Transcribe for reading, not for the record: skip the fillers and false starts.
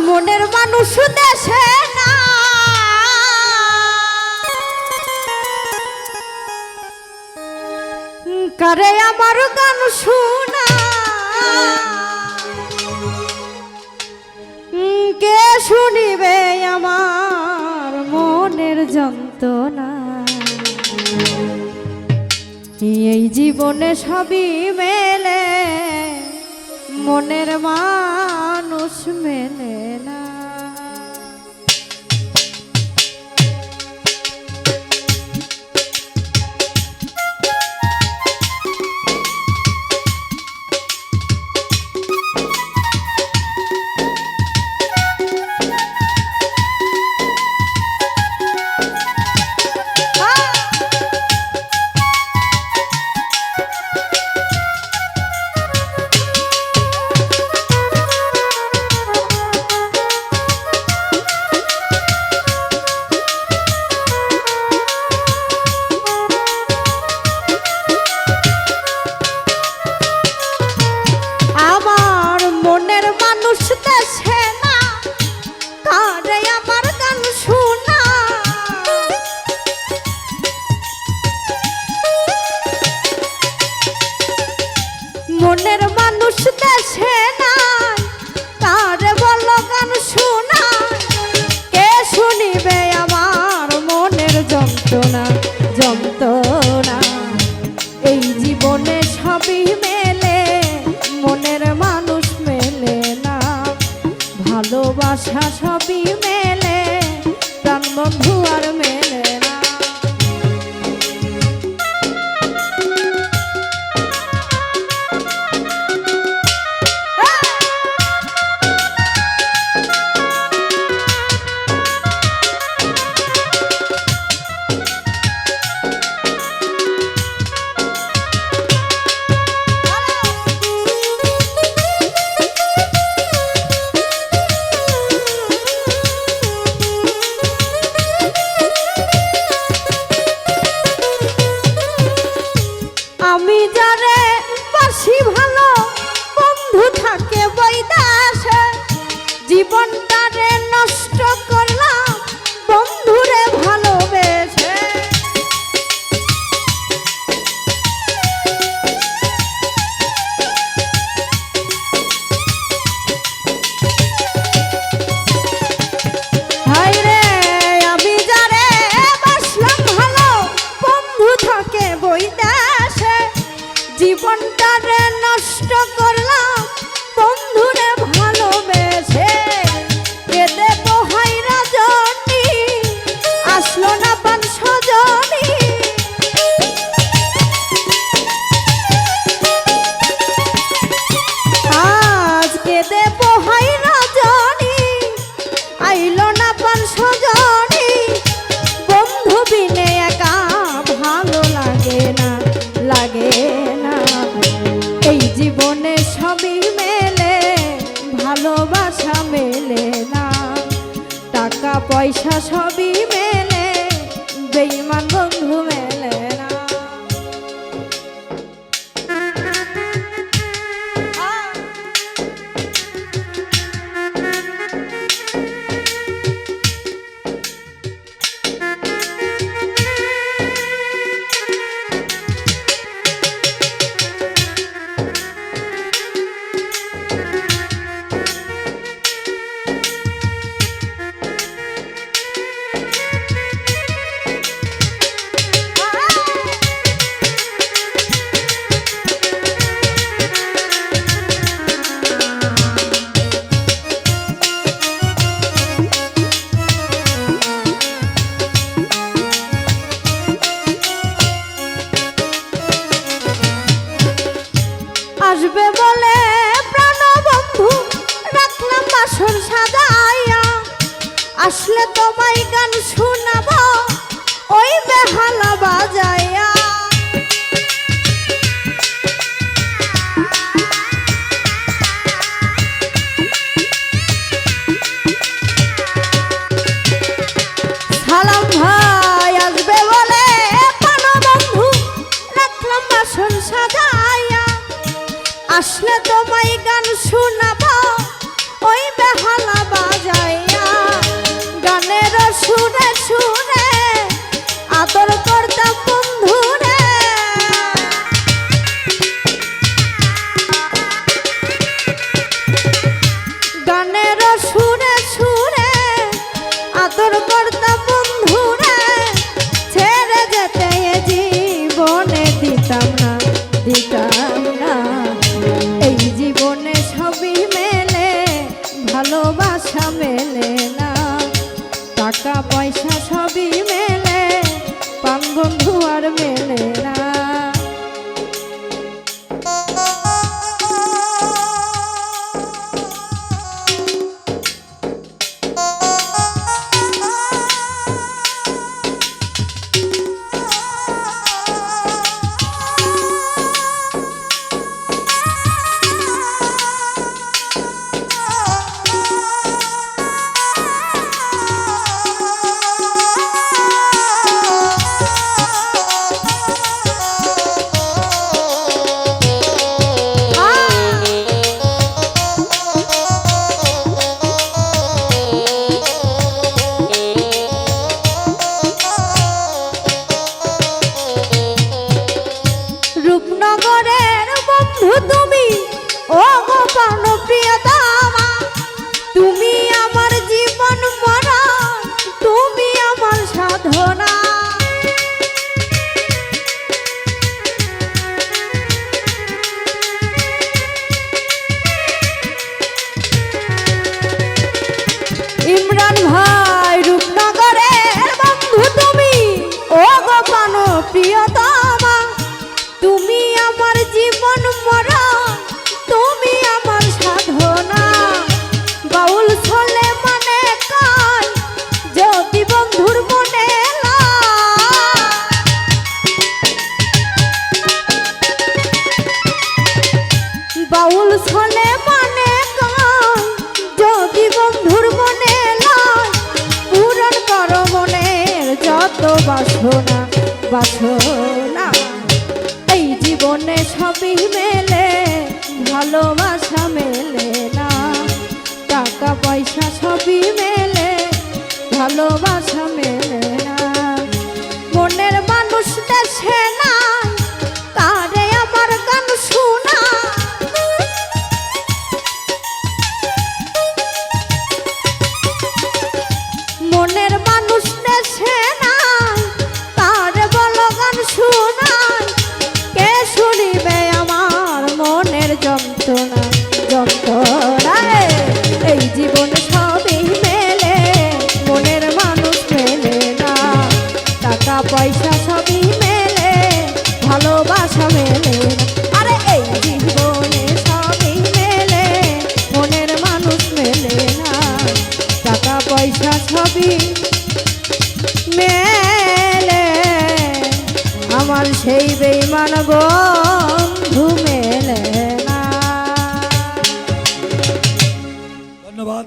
মনের মানুষ দেশে না, কারে আমার গান শোনা, কে শুনিবে আমার মনের যন্ত্রণা। এই জীবনে সবই মেলে, মনের মানুষ মেলে না। মনের মানুষ দেশে নাই, কারে বলো গান শোনা, কে শুনিবে আমার মনের যন্ত্রণা যন্ত্রণা। এই জীবনে সবই মেলে, মনের মানুষ মেলে না। ভালোবাসা সবই মেলে, প্রাণ বন্ধু আর মেলে না। আমি যারে বাসি ভালো, বন্ধু থাকে বৈদাসে, জীবনটারে নষ্ট করলাম বন্ধুরে ভালোবেসে। হায় রে, আমি যারে বাসলাম ভালো, বন্ধু থাকে বৈদাসে, জীবনটারে নষ্ট করলাম বন্ধুরে ভালোবেসে। কেঁদে পোহাই রজনী, আসলো না পান সজনী। আজ কেঁদে পোহাই রজনী, আইলো না পান সজনী। বন্ধু বিনে একা ভালো লাগে না, লাগে না। এই জীবনে সবই মেলে, ভালোবাসা মেলে না। টাকা পয়সা সবই মেলে, বেঈমান বন্ধু মেলে না। আসবে বলে প্রাণ বন্ধু রাখলাম বাসর সাজাইয়া, আসলে তোমায় গান শোনাবো ওই বেহালা বাজাইয়া। সালাম ভাই আসবে বলে প্রাণ বন্ধু রাখলাম বাসর সাজাইয়া, আসলে তোমায় গান শোনাবো ওই বেহালা বাজাইয়া। ভালোবাসা মেলে না। টাকা পয়সা সবই মেলে, প্রাণ বন্ধু আর মেলে না। রূপনগরের বন্ধু তুমি, ও গো প্রিয়তমা, তুমি আমার জীবন মরণ, তুমি আমার সাধনা। ইমরান ভাই রূপনগরের বন্ধু তুমি, ও গো প্রিয়তমা, তুমি আমার জীবন মরণ, তুমি আমার সাধনা। বাউল ছলে মানে কাল যদি বন্ধুর মনে বাউল ছলে মানে কাল যদি বন্ধুর মনে পূরণ করো মনের যত বাসনা বাসনা। এই জীবনে সবই মেলে, ভালোবাসা মেলে না। টাকা পয়সা সবই মেলে, ভালোবাসা মেলে না। মনের মানুষ দেশে নাই, তারে আমার গান শোনা। মনের মানুষ দেশে নাই, তারে বলো গান শোনাই। কে শুনিবে আমার মনের যন্ত্রণা যন্ত্রণা। এই জীবনে সবই মেলে, মনের মানুষ মেলে না। টাকা পয়সা সবই মেলে, ভালোবাসা মেলে না। আরে এই জীবনে সবই মেলে, মনের মানুষ মেলে না। টাকা পয়সা সবই মেলে, আমার সেই বেঈমান বন্ধু মেলে না। ধন্যবাদ।